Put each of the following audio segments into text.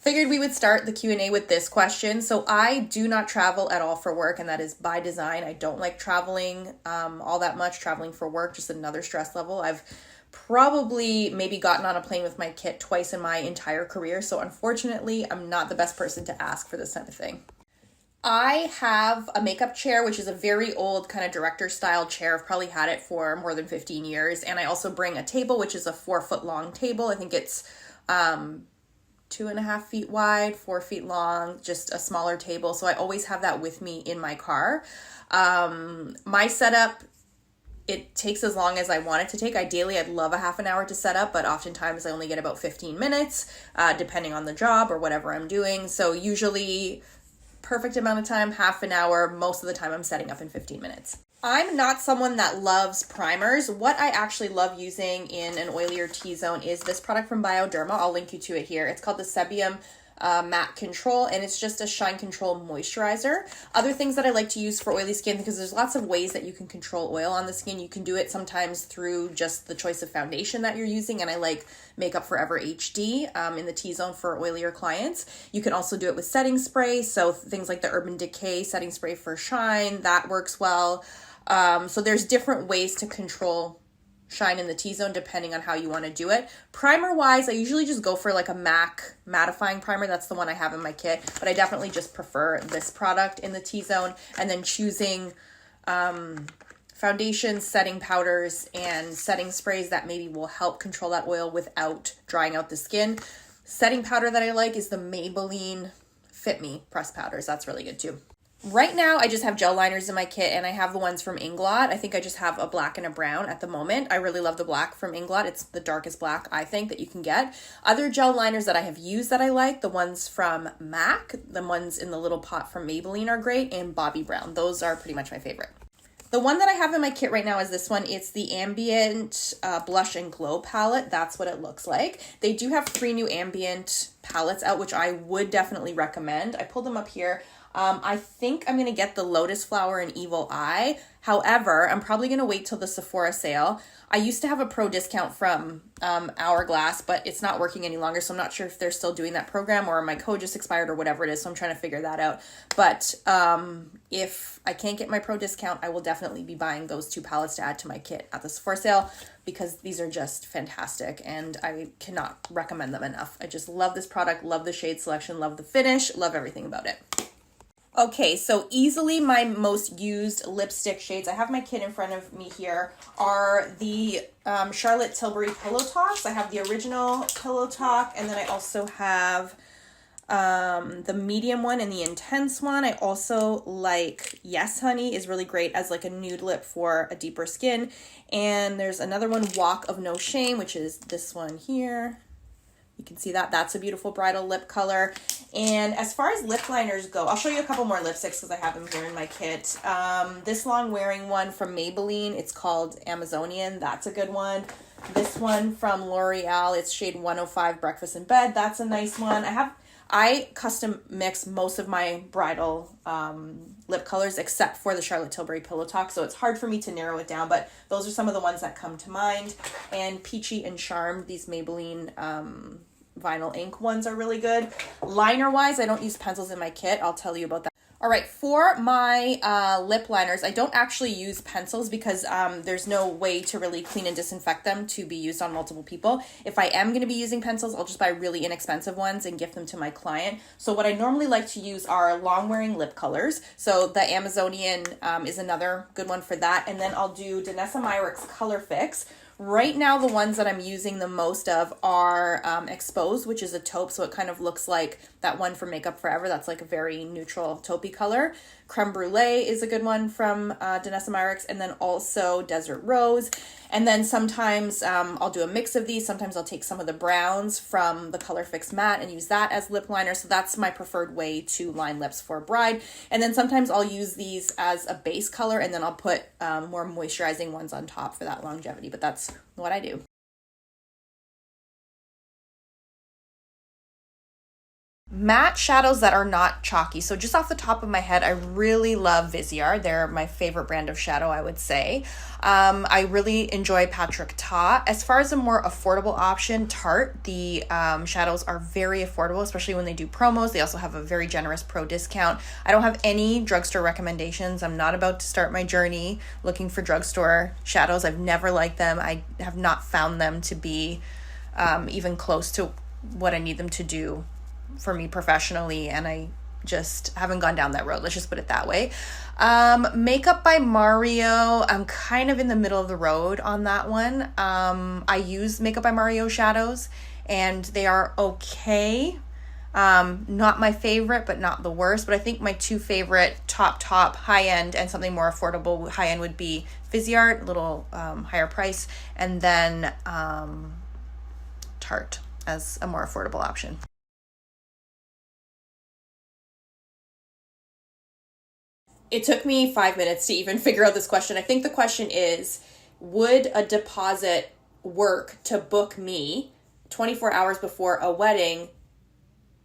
Figured we would start the Q&A with this question. So I do not travel at all for work, and that is by design. I don't like traveling all that much, traveling for work, just another stress level. I've probably maybe gotten on a plane with my kit twice in my entire career. So unfortunately, I'm not the best person to ask for this kind of thing. I have a makeup chair, which is a very old kind of director style chair. I've probably had it for more than 15 years. And I also bring a table, which is a 4-foot long table. I think it's 2.5 feet wide, 4 feet long, just a smaller table. So I always have that with me in my car. My setup, it takes as long as I want it to take. Ideally, I'd love a half an hour to set up, but oftentimes I only get about 15 minutes, depending on the job or whatever I'm doing. So usually perfect amount of time, half an hour. Most of the time I'm setting up in 15 minutes. I'm not someone that loves primers. What I actually love using in an oilier T-zone is this product from Bioderma. I'll link you to it here. It's called the Sebium Matte Control, and it's just a shine control moisturizer. Other things that I like to use for oily skin, because there's lots of ways that you can control oil on the skin. You can do it sometimes through just the choice of foundation that you're using, and I like Makeup Forever HD in the T-zone for oilier clients. You can also do it with setting spray, so things like the Urban Decay setting spray for shine, that works well. So there's different ways to control shine in the T-zone depending on how you want to do it. Primer wise, I usually just go for like a MAC mattifying primer. That's the one I have in my kit, but I definitely just prefer this product in the T-zone. And then choosing foundations, setting powders, and setting sprays that maybe will help control that oil without drying out the skin. Setting powder that I like is the Maybelline Fit Me pressed powders. That's really good too. Right now, I just have gel liners in my kit, and I have the ones from Inglot. I think I just have a black and a brown at the moment. I really love the black from Inglot. It's the darkest black, I think, that you can get. Other gel liners that I have used that I like, the ones from MAC, the ones in the little pot from Maybelline are great, and Bobbi Brown. Those are pretty much my favorite. The one that I have in my kit right now is this one. It's the Ambient Blush and Glow palette. That's what it looks like. They do have 3 new Ambient palettes out, which I would definitely recommend. I pulled them up here. I think I'm going to get the Lotus Flower and Evil Eye. However, I'm probably going to wait till the Sephora sale. I used to have a pro discount from Hourglass, but it's not working any longer, so I'm not sure if they're still doing that program or my code just expired or whatever it is, so I'm trying to figure that out. But if I can't get my pro discount, I will definitely be buying those 2 palettes to add to my kit at the Sephora sale, because these are just fantastic and I cannot recommend them enough. I just love this product, love the shade selection, love the finish, love everything about it. Okay, so easily my most used lipstick shades, I have my kit in front of me here, are the Charlotte Tilbury Pillow Talks. I have the original Pillow Talk, and then I also have the medium one and the intense one. I also like Yes Honey is really great as like a nude lip for a deeper skin. And there's another one, Walk of No Shame, which is this one here. You can see that. That's a beautiful bridal lip color. And as far as lip liners go, I'll show you a couple more lipsticks because I have them here in my kit. This long wearing one from Maybelline, it's called Amazonian. That's a good one. This one from L'Oreal, it's shade 105 Breakfast in Bed. That's a nice one. I custom mix most of my bridal lip colors except for the Charlotte Tilbury Pillow Talk, so it's hard for me to narrow it down, but those are some of the ones that come to mind. And Peachy and Charmed, these Maybelline vinyl ink ones are really good. Liner wise, I don't use pencils in my kit. I'll tell you about that. All right, for my lip liners, I don't actually use pencils because there's no way to really clean and disinfect them to be used on multiple people. If I am going to be using pencils, I'll just buy really inexpensive ones and gift them to my client. So what I normally like to use are long-wearing lip colors. So the Amazonian is another good one for that. And then I'll do Danessa Myricks Color Fix. Right now, the ones that I'm using the most of are Exposed, which is a taupe, so it kind of looks like that one from Makeup Forever. That's like a very neutral taupey color. Creme Brulee is a good one from Danessa Myricks, and then also Desert Rose. And then sometimes I'll do a mix of these. Sometimes I'll take some of the browns from the Color Fix Matte and use that as lip liner. So that's my preferred way to line lips for a bride. And then sometimes I'll use these as a base color, and then I'll put more moisturizing ones on top for that longevity. But that's what I do. Matte shadows that are not chalky. So just off the top of my head, I really love Viseart. They're my favorite brand of shadow, I would say. I really enjoy Patrick Ta. As far as a more affordable option, Tarte, the shadows are very affordable, especially when they do promos. They also have a very generous pro discount. I don't have any drugstore recommendations. I'm not about to start my journey looking for drugstore shadows. I've never liked them. I have not found them to be even close to what I need them to do for me professionally, and I just haven't gone down that road. Let's just put it that way. Makeup by Mario, I'm kind of in the middle of the road on that one. I use Makeup by Mario shadows and they are okay. Not my favorite, but not the worst. But I think my two favorite top high end and something more affordable high end would be Viseart, a little higher price, and then Tarte as a more affordable option. It took me 5 minutes to even figure out this question. I think the question is, would a deposit work to book me 24 hours before a wedding,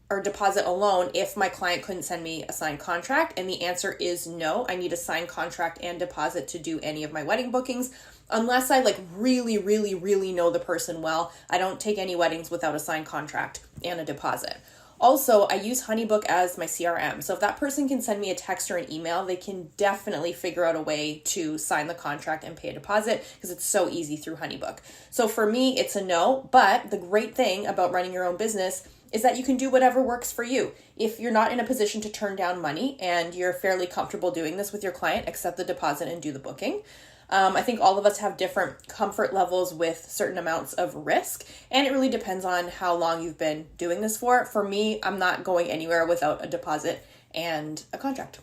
or deposit alone, if my client couldn't send me a signed contract? And the answer is no. I need a signed contract and deposit to do any of my wedding bookings. Unless I really know the person well, I don't take any weddings without a signed contract and a deposit. Also, I use HoneyBook as my CRM. So if that person can send me a text or an email, they can definitely figure out a way to sign the contract and pay a deposit because it's so easy through HoneyBook. So for me, it's a no. But the great thing about running your own business is that you can do whatever works for you. If you're not in a position to turn down money and you're fairly comfortable doing this with your client, accept the deposit and do the booking. I think all of us have different comfort levels with certain amounts of risk, and it really depends on how long you've been doing this for. For me, I'm not going anywhere without a deposit and a contract.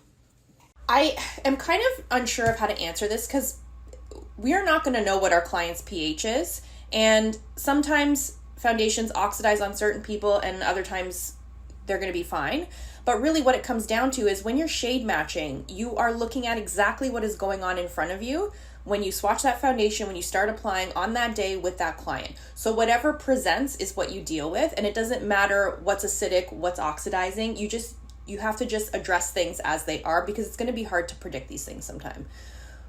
I am kind of unsure of how to answer this because we are not going to know what our client's pH is, and sometimes foundations oxidize on certain people and other times they're going to be fine. But really what it comes down to is when you're shade matching, you are looking at exactly what is going on in front of you when you swatch that foundation, when you start applying on that day with that client. So whatever presents is what you deal with, and it doesn't matter what's acidic, what's oxidizing. You have to just address things as they are because it's going to be hard to predict these things sometimes.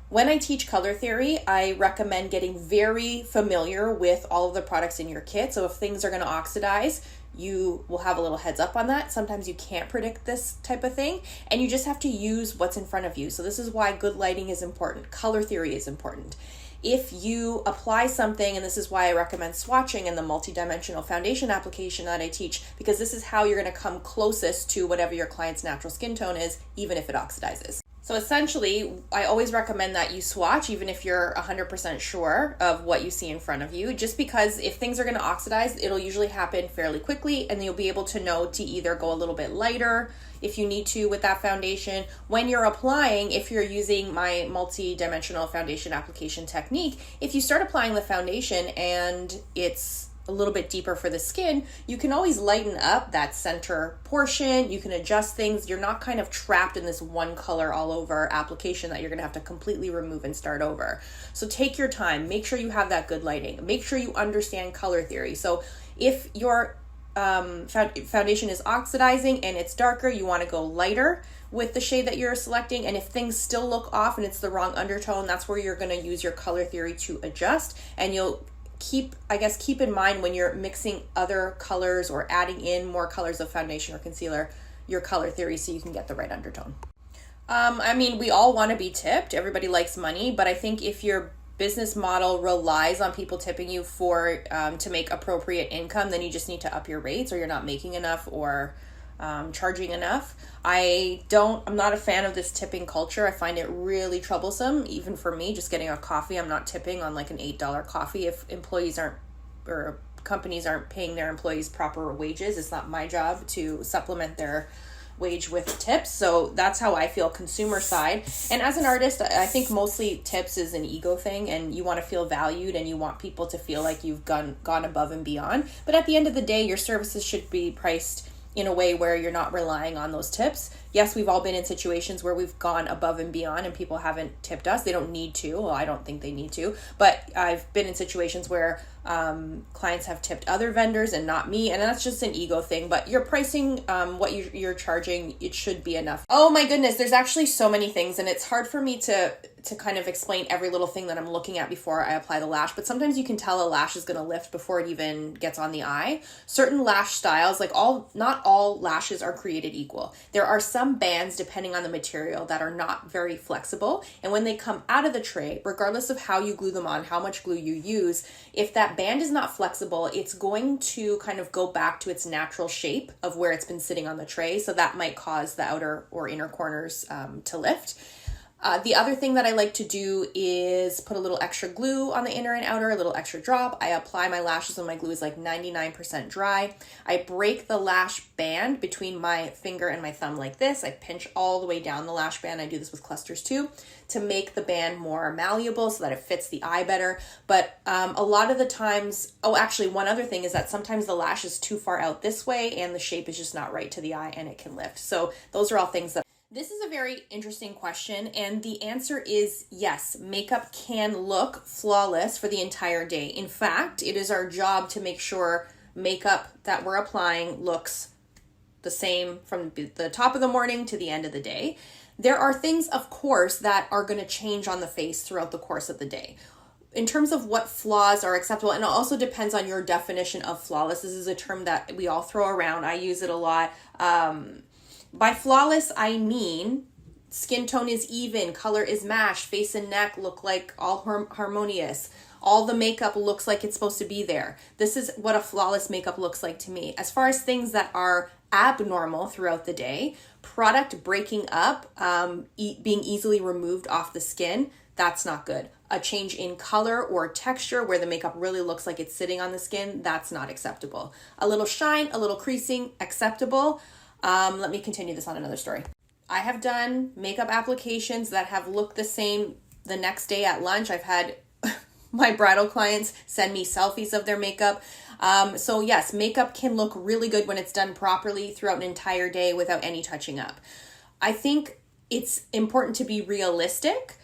When I teach color theory, I recommend getting very familiar with all of the products in your kit. So if things are going to oxidize, you will have a little heads up on that. Sometimes you can't predict this type of thing, and you just have to use what's in front of you. So this is why good lighting is important. Color theory is important. If you apply something, and this is why I recommend swatching and the multidimensional foundation application that I teach, because this is how you're going to come closest to whatever your client's natural skin tone is, even if it oxidizes. So essentially, I always recommend that you swatch, even if you're 100% sure of what you see in front of you, just because if things are going to oxidize, it'll usually happen fairly quickly, and you'll be able to know to either go a little bit lighter if you need to with that foundation. When you're applying, if you're using my multi-dimensional foundation application technique, if you start applying the foundation and it's a little bit deeper for the skin, you can always lighten up that center portion. You can adjust things. You're not kind of trapped in this one color all over application that you're going to have to completely remove and start over. So take your time. Make sure you have that good lighting. Make sure you understand color theory. So if your foundation is oxidizing and it's darker, you want to go lighter with the shade that you're selecting. And if things still look off and it's the wrong undertone, that's where you're going to use your color theory to adjust. And you'll keep in mind when you're mixing other colors or adding in more colors of foundation or concealer, your color theory, so you can get the right undertone. We all want to be tipped. Everybody likes money, but I think if your business model relies on people tipping you for to make appropriate income, then you just need to up your rates, or you're not making enough or charging enough. I'm not a fan of this tipping culture. I find it really troublesome. Even for me, just getting a coffee, I'm not tipping on like an $8 coffee if companies aren't paying their employees proper wages. It's not my job to supplement their wage with tips. So that's how I feel consumer side. And as an artist, I think mostly tips is an ego thing, and you want to feel valued and you want people to feel like you've gone above and beyond. But at the end of the day, your services should be priced in a way where you're not relying on those tips. Yes, we've all been in situations where we've gone above and beyond and people haven't tipped us. They don't need to. Well, I don't think they need to, but I've been in situations where clients have tipped other vendors and not me, and that's just an ego thing. But you're pricing what you're charging, it should be enough. Oh my goodness, there's actually so many things, and it's hard for me to kind of explain every little thing that I'm looking at before I apply the lash, but sometimes you can tell a lash is going to lift before it even gets on the eye. Certain lash styles, like not all lashes are created equal. There are some bands, depending on the material, that are not very flexible, and when they come out of the tray, regardless of how you glue them on, how much glue you use, if that band is not flexible, it's going to kind of go back to its natural shape of where it's been sitting on the tray, so that might cause the outer or inner corners to lift. The other thing that I like to do is put a little extra glue on the inner and outer, a little extra drop. I apply my lashes when my glue is like 99% dry. I break the lash band between my finger and my thumb like this. I pinch all the way down the lash band. I do this with clusters too, to make the band more malleable so that it fits the eye better. But a lot of the times, actually one other thing is that sometimes the lash is too far out this way and the shape is just not right to the eye and it can lift. So those are all things that This is a very interesting question, and the answer is yes, makeup can look flawless for the entire day. In fact, it is our job to make sure makeup that we're applying looks the same from the top of the morning to the end of the day. There are things, of course, that are going to change on the face throughout the course of the day. In terms of what flaws are acceptable, and it also depends on your definition of flawless. This is a term that we all throw around. I use it a lot. By flawless, I mean skin tone is even, color is matched, face and neck look like all harmonious. All the makeup looks like it's supposed to be there. This is what a flawless makeup looks like to me. As far as things that are abnormal throughout the day, product breaking up, being easily removed off the skin, that's not good. A change in color or texture where the makeup really looks like it's sitting on the skin, that's not acceptable. A little shine, a little creasing, acceptable. Let me continue this on another story. I have done makeup applications that have looked the same the next day at lunch. I've had my bridal clients send me selfies of their makeup. So yes, makeup can look really good when it's done properly throughout an entire day without any touching up. I think it's important to be realistic.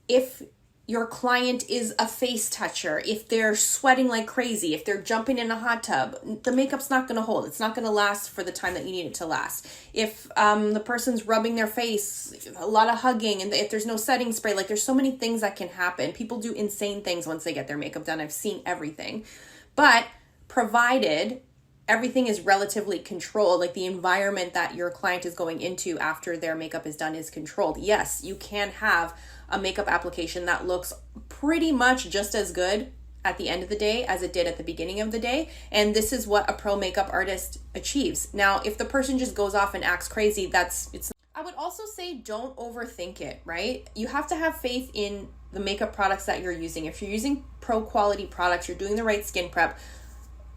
If your client is a face toucher, if they're sweating like crazy, if they're jumping in a hot tub, the makeup's not going to hold. It's not going to last for the time that you need it to last. If the person's rubbing their face, a lot of hugging, and if there's no setting spray, like there's so many things that can happen. People do insane things once they get their makeup done. I've seen everything. But provided everything is relatively controlled, like the environment that your client is going into after their makeup is done is controlled, yes, you can have a makeup application that looks pretty much just as good at the end of the day as it did at the beginning of the day. And this is what a pro makeup artist achieves. Now, if the person just goes off and acts crazy, I would also say don't overthink it, right? You have to have faith in the makeup products that you're using. If you're using pro quality products, you're doing the right skin prep.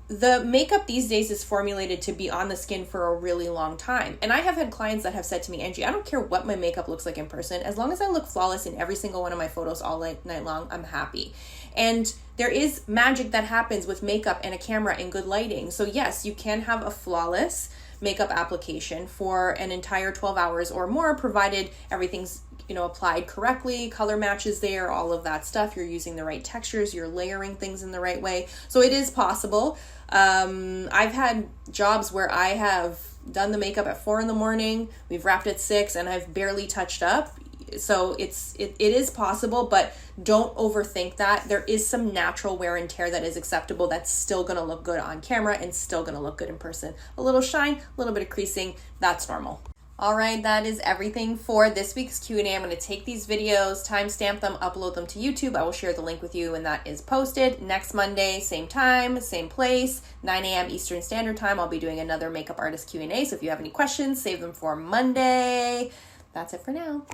The makeup these days is formulated to be on the skin for a really long time. And I have had clients that have said to me, Angie, I don't care what my makeup looks like in person. As long as I look flawless in every single one of my photos all night long, I'm happy. And there is magic that happens with makeup and a camera and good lighting. So yes, you can have a flawless makeup application for an entire 12 hours or more, provided everything's applied correctly, color matches there, all of that stuff. You're using the right textures, you're layering things in the right way. So it is possible. I've had jobs where I have done the makeup at 4 a.m, we've wrapped at 6, and I've barely touched up. So it is possible, but don't overthink that. There is some natural wear and tear that is acceptable that's still going to look good on camera and still going to look good in person. A little shine, a little bit of creasing, that's normal. All right, that is everything for this week's Q&A. I'm going to take these videos, timestamp them, upload them to YouTube. I will share the link with you when that is posted. Next Monday, same time, same place, 9 a.m. Eastern Standard Time. I'll be doing another makeup artist Q&A. So if you have any questions, save them for Monday. That's it for now.